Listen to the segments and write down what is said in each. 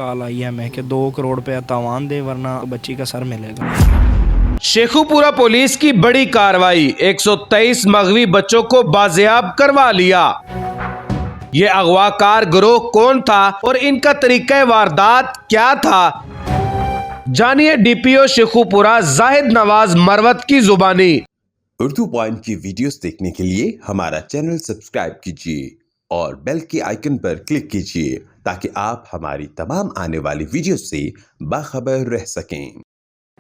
Call आई है हमें कि 2 करोड़ रुपया तावान दे वरना बच्ची का सर मिलेगा। शेखुपुरा पुलिस की बड़ी कार्रवाई, 123 मगवी बच्चों को बाजियाब करवा लिया। ये अगवाकार गिरोह कौन था और इनका तरीका वारदात क्या था, जानिए डीपीओ शेखुपुरा जाहिद नवाज मरवत की जुबानी। उर्दू पॉइंट की वीडियोस देखने के लिए हमारा चैनल सब्सक्राइब कीजिए और बेल के आइकन पर क्लिक कीजिए ताकि आप हमारी तमाम आने वाली वीडियोस से बाखबर रह सकें।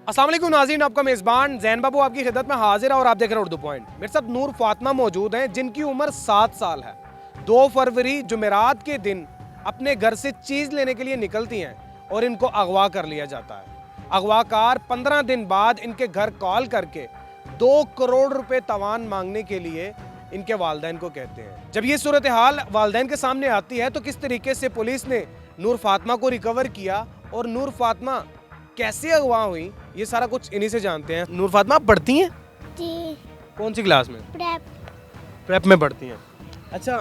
अस्सलाम वालेकुम नाज़रीन, आपका मेज़बान जैन बाबू आपकी खिदमत में हाजिर है और आप देख रहे हैं उर्दू पॉइंट। मेरे साथ नूर फातिमा मौजूद हैं जिनकी उम्र 7 साल है। 2 फरवरी जुमेरात के दिन अपने घर से चीज़ लेने के लिए निकलती हैं और इनको अगवा कर लिया जाता है। अगवाकार 15 दिन बाद इनके घर कॉल करके 2 करोड़ रुपए तवान मांगने के लिए इनके वालिदैन को कहते हैं। जब ये सूरत हाल वालिदैन के सामने आती है तो किस तरीके से पुलिस ने नूर फातिमा को रिकवर किया और नूर फातिमा कैसे अगवा हुई, ये सारा कुछ इन्हीं से जानते हैं। नूर फातिमा आप पढ़ती हैं? जी। कौन सी क्लास में? प्रेप में पढ़ती हैं। अच्छा,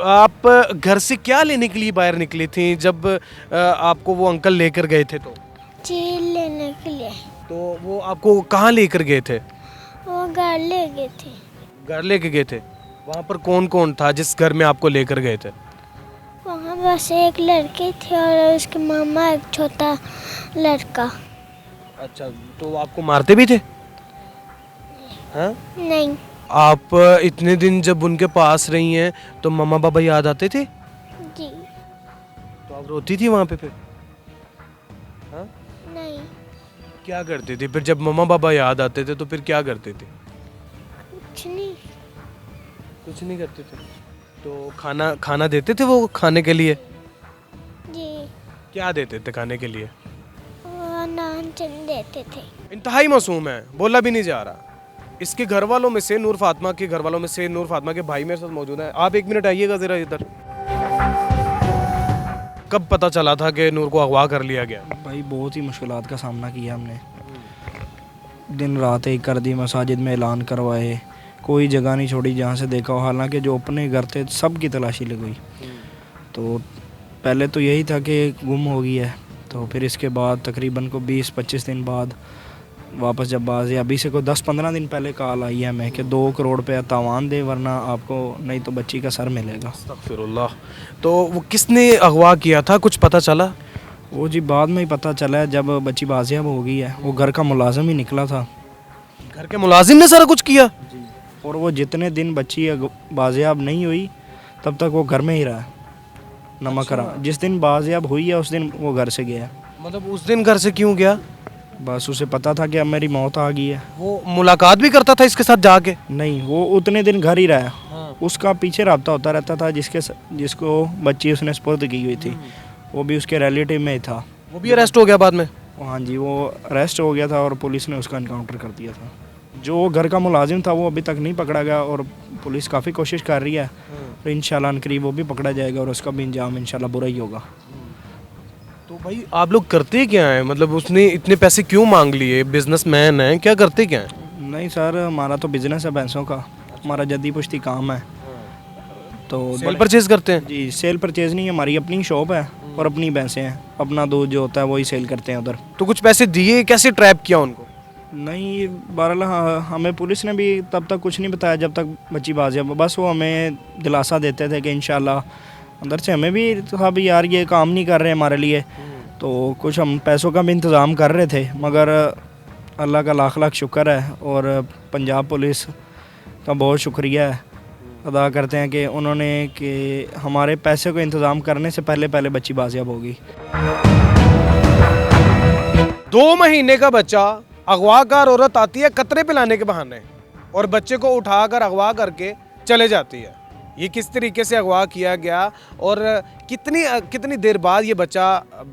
आप घर से क्या लेने के लिए बाहर निकली थी जब आपको वो अंकल लेकर गए थे? तो चीज लेने के लिए। तो वो आपको कहाँ लेकर गए थे? वो घर ले गए थे। घर लेके गए थे। वहाँ पर कौन कौन था जिस घर में आपको लेकर गए थे? वहाँ बस एक लड़की थी और उसके मामा एक छोटा लड़का। अच्छा, तो आपको मारते भी थे? हाँ? नहीं। आप इतने दिन जब उनके पास रही हैं तो मम्मा पापा याद आते थे? जी। तो आप रोती थी वहाँ पे फिर? हाँ? नहीं। क्या करते थे फिर जब मम्मा पापा याद आते थे? तो फिर क्या करते थे? कुछ नहीं। कुछ नहीं करते थे। तो खाना देते थे वो खाने के लिए? जी। क्या देते थे खाने के लिए? वो नान चल देते थे। इंतहाई मासूम है, बोला भी नहीं जा रहा। इसके घर वालों में से नूर फातिमा के घर वालों में से नूर फातिमा के भाई मेरे साथ मौजूद हैं। आप 1 मिनट आइएगा जरा इधर। कब पता चला था कि नूर को अगवा कर लिया गया? भाई बहुत ही मुश्किलात का सामना किया हमने, दिन रात एक कर दी, मसाजिद में ऐलान करवाए, कोई जगह नहीं छोड़ी जहाँ से देखा हो। हालांकि जो अपने घर थे सब की तलाशी लगाई। तो पहले तो यही था कि गुम हो गई है, तो फिर इसके बाद तकरीबन को 20-25 दिन बाद वापस जब बाज अभी से को 10-15 दिन पहले कॉल आई है हमें कि 2 करोड़ रुपया तावान दे वरना आपको नहीं तो बच्ची का सर मिलेगा। अस्तगफिरुल्लाह। तो वो किसने अगवा किया था, कुछ पता चला? वो जी बाद में ही पता चला है जब बच्ची बाजियाब हो गई है। वो घर का मुलाजिम ही निकला था। घर के मुलाजिम ने सारा कुछ किया? जी। और वो जितने दिन बच्ची बाजियाब नहीं हुई तब तक वो घर में ही रहा, नमक रहा। जिस दिन बाजियाब हुई है उस दिन वो घर से गया। मतलब उस दिन घर से क्यों गया? बस उसे पता था कि अब मेरी मौत आ गई है। वो मुलाकात भी करता था इसके साथ जाके? नहीं, वो उतने दिन घर ही रहा। हाँ। उसका पीछे रब्ता होता रहता था जिसको बच्ची उसने स्पुर्द की हुई थी, वो भी उसके रिलेटिव में ही था। वो भी अरेस्ट हो गया बाद में? हाँ जी, वो अरेस्ट हो गया था और पुलिस ने उसका इनकाउंटर कर दिया था। जो घर का मुलाजिम था वो अभी तक नहीं पकड़ा गया और पुलिस काफ़ी कोशिश कर रही है। तो इंशाल्लाह अनकरीब वो भी पकड़ा जाएगा और उसका भी इंजाम इंशाल्लाह बुरा ही होगा। तो भाई आप लोग करते क्या हैं, मतलब उसने इतने पैसे क्यों मांग लिए? बिजनेसमैन है, क्या करते क्या हैं? नहीं सर, हमारा तो बिज़नेस है भैंसों का, हमारा जद्दी पुश्ती काम है। तो सेल परचेज करते हैं? जी, सेल परचेज नहीं, हमारी अपनी शॉप है और अपनी भैंसें हैं। अपना दूध जो होता है वही सेल करते हैं उधर। तो कुछ पैसे दिए, कैसे ट्रैप किया उनको? नहीं, बहरहाल हमें पुलिस ने भी तब तक कुछ नहीं बताया जब तक बच्ची बाजियाब। बस वो हमें दिलासा देते थे कि इंशाल्लाह। अंदर से हमें भी था भी यार ये काम नहीं कर रहे हमारे लिए, तो कुछ हम पैसों का भी इंतज़ाम कर रहे थे। मगर अल्लाह का लाख लाख शुक्र है और पंजाब पुलिस का बहुत शुक्रिया है अदा करते हैं कि उन्होंने कि हमारे पैसे को इंतज़ाम करने से पहले बच्ची बाजियाब होगी। 2 महीने का बच्चा, अगवाकार औरत आती है कतरे पिलाने के बहाने और बच्चे को उठाकर अगवा करके चले जाती है। ये किस तरीके से अगवा किया गया और कितनी देर बाद ये बच्चा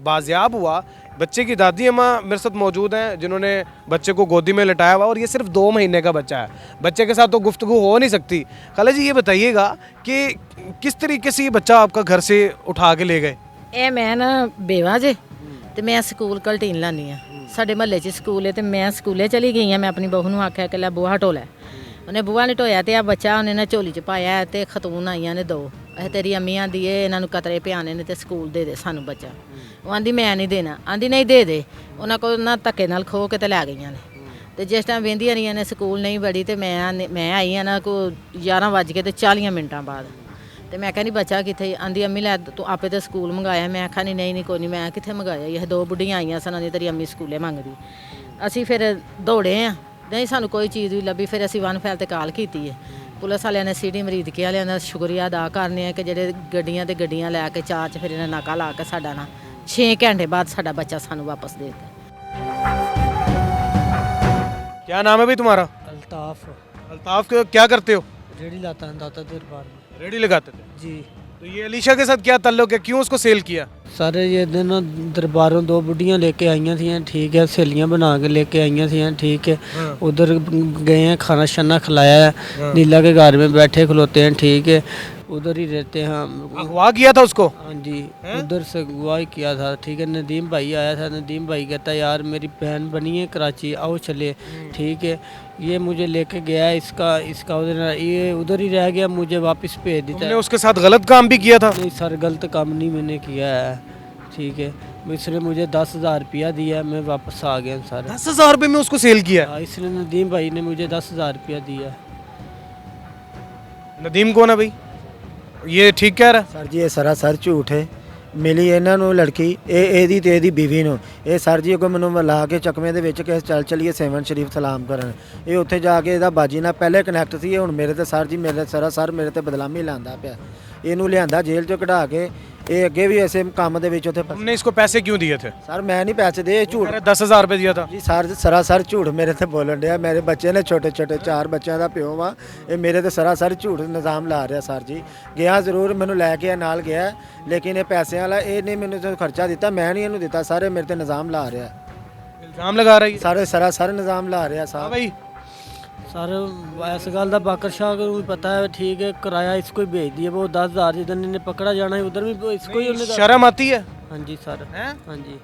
बाजियाब हुआ? बच्चे की दादी अम्मा मेरे साथ मौजूद हैं जिन्होंने बच्चे को गोदी में लिटाया हुआ और ये सिर्फ 2 महीने का बच्चा है। बच्चे के साथ तो गुफ्तगू हो नहीं सकती। खाला जी ये बताइएगा कि किस तरीके से ये बच्चा आपका घर से उठा के ले गए? ਇਹ ਮੈਂ ਨਾ ਬੇਵਾ ਜੇ ਤੇ ਮੈਂ ਸਕੂਲ ਕੰਟੀਨ ਲਾਨੀ ਆ। ਸਾਡੇ ਮਹੱਲੇ 'ਚ ਸਕੂਲ ਹੈ ਤੇ ਮੈਂ ਸਕੂਲੇ ਚਲੀ ਗਈ ਆ। ਮੈਂ ਆਪਣੀ ਬਹੂ ਨੂੰ ਆਖਿਆ ਕਿ ਲੈ ਬੂਹਾ ਹਟੋ ਲੈ। ਉਹਨੇ ਬੂਹਾ ਨਹੀਂ ਢੋਇਆ ਤੇ ਆ ਬੱਚਾ ਉਹਨੇ ਨਾ ਝੋਲੀ 'ਚ ਪਾਇਆ ਤੇ ਖਤੂਨ ਆਈਆਂ ਨੇ 2। ਇਹ ਤੇਰੀ ਅੰਮੀਆਂ ਦੀ ਇਹਨਾਂ ਨੂੰ ਕਤਰੇ ਪਿਆਣੇ ਨੇ ਤੇ ਸਕੂਲ ਦੇ ਸਾਨੂੰ ਬੱਚਾ। ਉਹ ਆਂਦੀ ਮੈਂ ਨਹੀਂ ਦੇਣਾ, ਆਂਦੀ ਨਹੀਂ ਦੇ ਦੇ। ਉਹਨਾਂ ਕੋਲ ਨਾ ਧੱਕੇ ਨਾਲ ਖੋ ਕੇ ਤੇ ਲੈ ਗਈਆਂ ਨੇ। ਤੇ ਜਿਸ ਟਾਈਮ ਵਹਿੰਦੀਆਂ ਰਹੀਆਂ ਨੇ ਸਕੂਲ ਨਹੀਂ ਵੜੀ ਤੇ ਮੈਂ ਆਈ ਆ ਨਾ ਕੋ 11:40 ਬਾਅਦ। ਤੇ ਮੈਂ ਕਹਿੰਦੀ ਬੱਚਾ ਕਿੱਥੇ? ਆਂਦੀ ਅੰਮੀ ਲੈ ਤੂੰ ਆਪੇ ਤੇ ਸਕੂਲ ਮੰਗਾਇਆ। ਮੈਂ ਆਖਿਆ ਨਹੀਂ ਕੋਈ ਨਹੀਂ, ਮੈਂ ਕਿੱਥੇ ਮੰਗਾਇਆ? ਇਹ 2 ਬੁੱਢੀਆਂ ਆਈਆਂ ਸਨ, ਦੀ ਤੇਰੀ ਅੰਮੀ ਸਕੂਲੇ ਮੰਗਦੀ। ਅਸੀਂ ਫਿਰ ਦੌੜੇ ਆ, ਨਹੀਂ ਸਾਨੂੰ ਕੋਈ ਚੀਜ਼ ਵੀ ਲੱਭੀ। ਫਿਰ ਅਸੀਂ 1 ਫੈਲ ਤੇ ਕਾਲ ਕੀਤੀ ਹੈ। ਪੁਲਿਸ ਵਾਲਿਆਂ ਨੇ ਸਿਟੀ ਅਮਰੀਦਕੇ ਵਾਲਿਆਂ ਦਾ ਸ਼ੁਕਰੀਆ ਅਦਾ ਕਰਨੇ ਆ ਕਿ ਜਿਹੜੇ ਗੱਡੀਆਂ ਤੇ ਗੱਡੀਆਂ ਲੈ ਕੇ ਚਾਰ 'ਚ ਫਿਰ ਇਹਨਾਂ ਨਾਕਾ ਲਾ ਕੇ ਸਾਡਾ ਨਾ 6 ਘੰਟੇ ਬਾਅਦ ਸਾਡਾ ਬੱਚਾ ਸਾਨੂੰ ਵਾਪਸ ਦੇ ਦਿੱਤਾ। क्या नाम है भाई तुम्हारा? अल्ताफ। अल्ताफ, क्या करते हो? रेडी लाता है दाता दरबार में। रेडी लगाते थे। जी तो ये अलीशा के साथ क्या ताल्लुक है, क्यों उसको सेल किया? सारे ये दिन दरबारों 2 बुढ़ियाँ लेके आई थी, ठीक है, सहेलियाँ बना के लेके आई थी, ठीक है। उधर गए हैं, खाना शाना खिलाया है। नीला के घर में बैठे खलोते हैं, ठीक है, उधर ही रहते हैं। अगवा किया था उसको? हाँ जी, उधर से अगवा ही किया था, ठीक है। नदीम भाई आया था, नदीम भाई कहता यार मेरी बहन बनी है कराची, आओ चले, ठीक है। ये मुझे लेके गया, इसका उधर ये उधर ही रह गया, मुझे वापस भेज देता तुमने है। उसके साथ गलत काम भी किया था? नहीं सर, गलत काम नहीं मैंने किया है, ठीक है। इसने मुझे 10,000 रुपया दिया, मैं वापस आ गया सर। 10,000 रुपये में उसको सेल किया? हाँ, इसलिए नदीम भाई ने मुझे 10,000 रुपया दिया। नदीम कौन है भाई? ये ठीक कह रहा है? ਸਰ ਜੀ ਇਹ ਸਰਾਸਰ ਝੂਠ ਹੈ। ਮਿਲੀ ਇਹਨਾਂ ਨੂੰ ਲੜਕੀ ਇਹਦੀ ਤੇ ਇਹਦੀ ਬੀਵੀ ਨੂੰ। ਇਹ ਸਰ ਜੀ ਅੱਗੋਂ ਮੈਨੂੰ ਲਾ ਕੇ ਚਕਮੇ ਦੇ ਵਿੱਚ ਕਿ ਚੱਲ ਚਲੀਏ ਸੇਵਨ ਸ਼ਰੀਫ ਸਲਾਮ ਕਰਨ। ਇਹ ਉੱਥੇ ਜਾ ਕੇ ਇਹਦਾ ਬਾਜੀ ਨਾਲ ਪਹਿਲੇ ਕਨੈਕਟ ਸੀ, ਇਹ ਹੁਣ ਮੇਰੇ ਤੇ ਸਰ ਜੀ ਮੇਰੇ ਸਰਾਸਰ ਮੇਰੇ ਤੇ ਬਦਨਾਮੀ ਲਾਉਂਦਾ ਪਿਆ। ਇਹਨੂੰ ਲਿਆਂਦਾ ਜੇਲ੍ਹ ਚੋਂ ਕਢਾ ਕੇ, ਇਹ ਅੱਗੇ ਵੀ ਐਸੇ ਕੰਮ ਦੇ ਵਿੱਚ ਉੱਥੇ तुमने इसको पैसे क्यों दिए थे? ਸਰ ਮੈਂ ਨਹੀਂ ਪੈਸੇ ਦੇ, ਇਹ ਝੂਠ 10,000 रुपये दिया था। ਜੀ ਸਰ ਸਰਾਸਰ ਝੂਠ ਮੇਰੇ ਤੇ ਬੋਲਣ ਡਿਆ। ਮੇਰੇ ਬੱਚੇ ਨੇ ਛੋਟੇ 4 ਬੱਚਿਆਂ ਦਾ ਪਿਓ ਵਾ। ਇਹ ਮੇਰੇ ਤੇ ਸਰਾਸਰ ਝੂਠ ਨਿਜ਼ਾਮ ਲਾ ਰਿਹਾ ਸਰ ਜੀ। ਗਿਆ ਜ਼ਰੂਰ, ਮੈਨੂੰ ਲੈ ਕੇ ਨਾਲ ਗਿਆ, ਲੇਕਿਨ ਇਹ ਪੈਸਿਆਂ ਵਾਲਾ ਇਹ ਨਹੀਂ ਮੈਨੂੰ ਜੋ ਖਰਚਾ ਦਿੱਤਾ, ਮੈਂ ਨਹੀਂ ਇਹਨੂੰ ਦਿੱਤਾ। ਸਾਰੇ ਮੇਰੇ ਤੇ ਨਿਜ਼ਾਮ ਲਾ ਰਿਹਾ, इल्जाम लगा रही है। ਸਾਰੇ ਸਰਾਸਰ ਨਿਜ਼ਾਮ ਲਾ ਰਿਹਾ हाँ ਸਾਹਿਬ। भाई, सर इस गल का बाकर शाह को भी पता है, ठीक है, किराया इसको ही भेज दिया। वो 10,000 जिधर इन्हें पकड़ा जाना है उधर भी इसको ही उन्हें। शर्म आती है? हाँ जी सर, हैं? हाँ जी।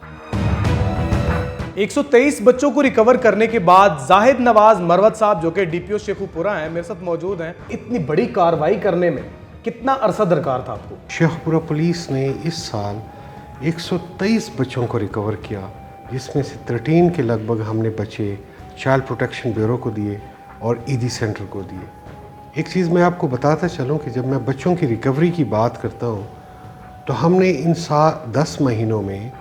123 बच्चों को रिकवर करने के बाद जाहिद नवाज मरवत साहब जो कि डीपीओ शेखुपुरा हैं मेरे साथ मौजूद हैं। इतनी बड़ी कार्रवाई करने में कितना अरसा दरकार था आपको? शेखपुरा पुलिस ने इस साल 123 बच्चों को रिकवर किया, जिसमें से 13 के लगभग हमने बच्चे चाइल्ड प्रोटेक्शन ब्यूरो को दिए और ईदी सेंटर को दिए। एक चीज़ मैं आपको बताता चलूँ कि जब मैं बच्चों की रिकवरी की बात करता हूँ तो हमने इन 10 महीनों में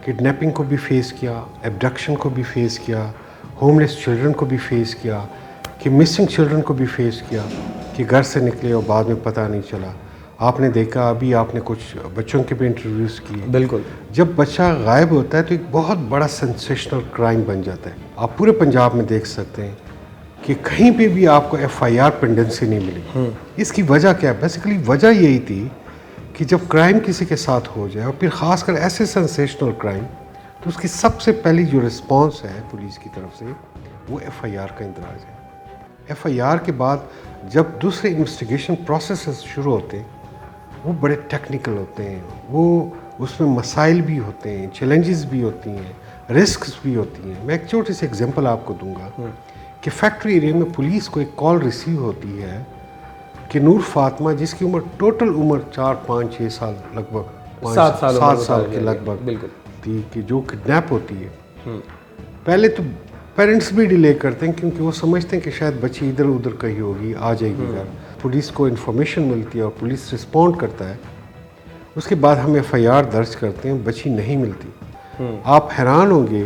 किडनैपिंग को भी फेस किया, एब्डक्शन को भी फेस किया, होमलेस चिल्ड्रन को भी फेस किया, कि मिसिंग चिल्ड्रन को भी फेस किया, कि घर से निकले और बाद में पता नहीं चला। आपने देखा, अभी आपने कुछ बच्चों के भी इंटरव्यूज़ किए। बिल्कुल। जब बच्चा गायब होता है तो एक बहुत बड़ा सेंसेशनल क्राइम बन जाता है। आप पूरे पंजाब में देख सकते हैं कि कहीं पे भी आपको FIR पेंडेंसी नहीं मिली। इसकी वजह क्या है? बेसिकली वजह यही थी कि जब क्राइम किसी के साथ हो जाए और फिर ख़ासकर ऐसे सेंसेशनल क्राइम, तो उसकी सबसे पहली जो रिस्पांस है पुलिस की तरफ से वो FIR का इंदराज है। FIR के बाद जब दूसरे इन्वेस्टिगेशन प्रोसेसेस शुरू होते हैं वो बड़े टेक्निकल होते हैं, वो उसमें मसाइल भी होते हैं, चैलेंजेस भी होती हैं, रिस्क्स भी होती हैं। मैं एक छोटी सी एग्जांपल आपको दूंगा कि फैक्ट्री एरिया में पुलिस को एक कॉल रिसीव होती है कि नूर फातिमा, जिसकी उम्र टोटल उम्र 4, 5, 6 साल लगभग 7 साल के लगभग बिल्कुल थी, कि जो किडनैप होती है। पहले तो पेरेंट्स भी डिले करते हैं क्योंकि वो समझते हैं कि शायद बच्ची इधर उधर कहीं होगी, आ जाएगी घर। पुलिस को इन्फॉर्मेशन मिलती है और पुलिस रिस्पॉन्ड करता है। उसके बाद हम FIR दर्ज करते हैं, बच्ची नहीं मिलती। आप हैरान होंगे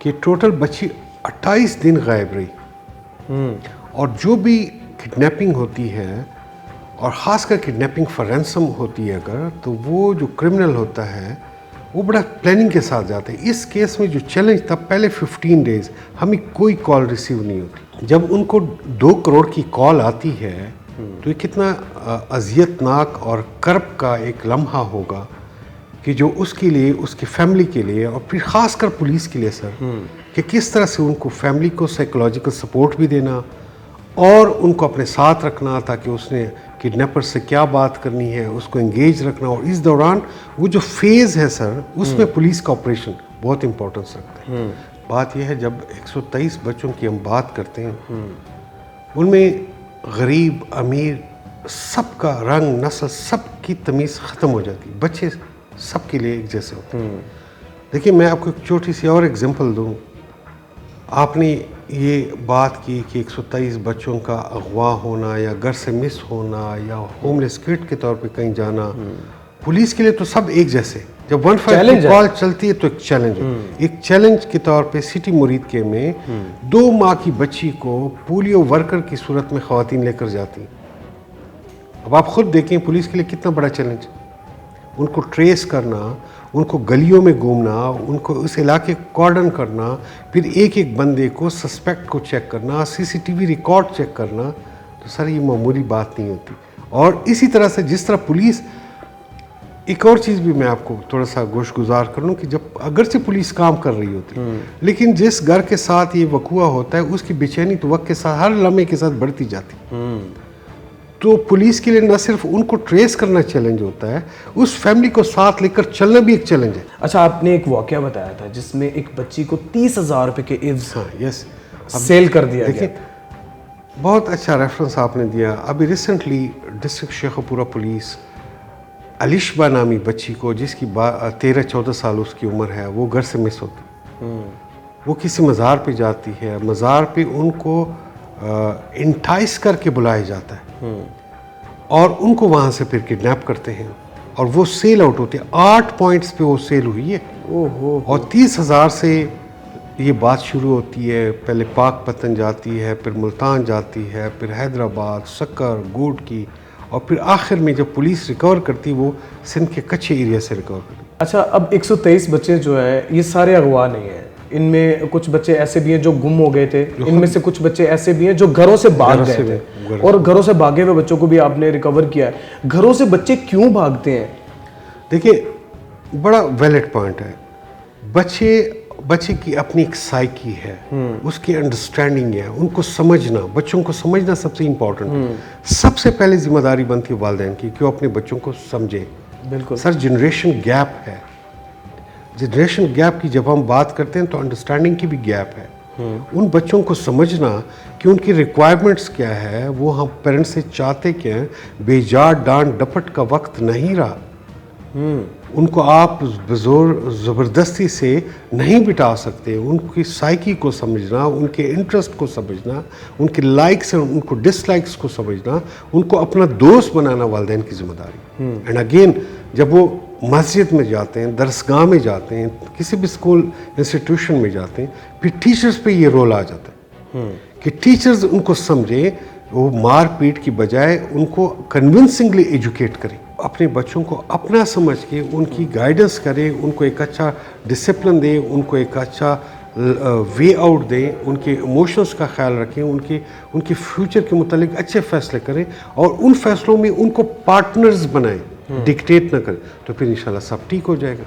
कि टोटल बच्ची 28 दिन गायब रही। और जो भी किडनैपिंग होती है और ख़ासकर किडनैपिंग फॉर रैंसम होती है अगर, तो वो जो क्रिमिनल होता है वो बड़ा प्लानिंग के साथ जाते हैं। इस केस में जो चैलेंज था, पहले 15 डेज़ हमें कोई कॉल रिसीव नहीं होती। जब उनको 2 करोड़ की कॉल आती है तो ये कितना अजियतनाक और कर्ब का एक लम्हा होगा कि जो उसके लिए, उसकी फैमिली के लिए और फिर ख़ासकर पुलिस के लिए सर, कि किस तरह से उनको फैमिली को साइकोलॉजिकल सपोर्ट भी देना और उनको अपने साथ रखना ताकि उसने किडनैपर से क्या बात करनी है उसको एंगेज रखना। और इस दौरान वो जो फेज़ है सर, उसमें पुलिस का ऑपरेशन बहुत इम्पोर्टेंस रखता है। बात यह है, जब 123 बच्चों की हम बात करते हैं उनमें गरीब अमीर सबका रंग नस्ल सब की तमीज़ ख़त्म हो जाती है। बच्चे सबके लिए एक जैसे होते हैं। देखिए मैं आपको एक छोटी सी और एग्जांपल दूं। आपने ये बात की कि 123 बच्चों का अगवा होना या घर से मिस होना या होमलेस किड के तौर पे कहीं जाना, पुलिस के लिए तो सब एक जैसे। जब 152 की कॉल चलती है तो एक चैलेंज है। एक चैलेंज के तौर पे सिटी मुरीद के में 2 माह की बच्ची को पोलियो वर्कर की सूरत में ख़वातीन लेकर जाती। अब आप खुद देखें पुलिस के लिए कितना बड़ा चैलेंज है। उनको ट्रेस करना, उनको गलियों में घूमना, उनको उस इलाके को कॉर्डन करना, फिर एक एक बंदे को सस्पेक्ट को चेक करना, सीसीटीवी रिकॉर्ड चेक करना, तो सर ये मामूली बात नहीं होती। और इसी तरह से जिस तरह पुलिस, एक और चीज़ भी मैं आपको थोड़ा सा गोशगुजार कर लूँ कि जब अगर से पुलिस काम कर रही होती लेकिन जिस घर के साथ ये वकूआ होता है उसकी बेचैनी तो वक्त के साथ हर लम्हे के साथ बढ़ती जाती। तो पुलिस के लिए न सिर्फ उनको ट्रेस करना चैलेंज होता है, उस फैमिली को साथ लेकर चलना भी एक चैलेंज है। अच्छा, आपने एक वाकया बताया था जिसमें एक बच्ची को 30,000 रुपए के इव्स हाँ, यस, सेल कर दिया गया। बहुत अच्छा रेफरेंस आपने दिया। अभी recently district Sheikhpura police Alishba नामी बच्ची को, जिसकी 13-14 साल उसकी उम्र है, वो घर से मिस होती। वो किसी मज़ार पे जाती है, मज़ार पे उनको इंटाइस करके बुलाया जाता है और उनको वहाँ से फिर किडनैप करते हैं और वो सेल आउट होते हैं। 8 पॉइंट्स पे वो सेल हुई है। और 30,000 से ये बात शुरू होती है। पहले पाक पतन जाती है, फिर मुल्तान जाती है, फिर हैदराबाद, सक्कर, गोड की, और फिर आखिर में जब पुलिस रिकवर करती वो सिंध के कच्चे एरिया से रिकवर करती। अच्छा, अब 123 बच्चे जो है ये सारे अगवा नहीं है। इनमें कुछ बच्चे ऐसे भी हैं जो गुम हो गए थे, इनमें से कुछ बच्चे ऐसे भी हैं जो घरों से भाग गए थे, और घरों से भागे हुए बच्चों को भी आपने रिकवर किया है। घरों से बच्चे क्यों भागते हैं? देखिए, बड़ा वैलिड पॉइंट है। बच्चे की अपनी एक साइकी है, उसकी अंडरस्टैंडिंग है, उनको समझना, बच्चों को समझना सबसे इम्पोर्टेंट है। सबसे पहले जिम्मेदारी बनती है वालिदैन की कि वो अपने बच्चों को समझे। बिल्कुल सर, जनरेशन गैप है। जनरेशन गैप की जब हम बात करते हैं तो अंडरस्टैंडिंग की भी गैप है। उन बच्चों को समझना कि उनकी रिक्वायरमेंट्स क्या है, वो हम पेरेंट्स से चाहते क्या हैं। बेजार डांट डपट का वक्त नहीं रहा। उनको आप ज़बरदस्ती से नहीं बिठा सकते। उनकी साइकी को समझना, उनके इंटरेस्ट को समझना, उनके लाइक्स और उनको डिसलाइक्स को समझना, उनको अपना दोस्त बनाना वालिदैन की जिम्मेदारी। एंड अगेन, जब वो मस्जिद में जाते हैं, दरसगाह में जाते हैं, किसी भी स्कूल इंस्टीट्यूशन में जाते हैं, फिर टीचर्स पे ये रोल आ जाता है कि टीचर्स उनको समझे, वो मार पीट की बजाय उनको कन्विंसिंगली एजुकेट करें, अपने बच्चों को अपना समझ के उनकी गाइडेंस करें, उनको एक अच्छा डिसिप्लिन दें, उनको एक अच्छा वे आउट दें, उनके इमोशंस का ख्याल रखें, उनके फ्यूचर के मुतालिक अच्छे फैसले करें और उन फैसलों में उनको पार्टनर्स बनाएं, डिक्टेट ना करें, तो फिर इंशाल्लाह सब ठीक हो जाएगा।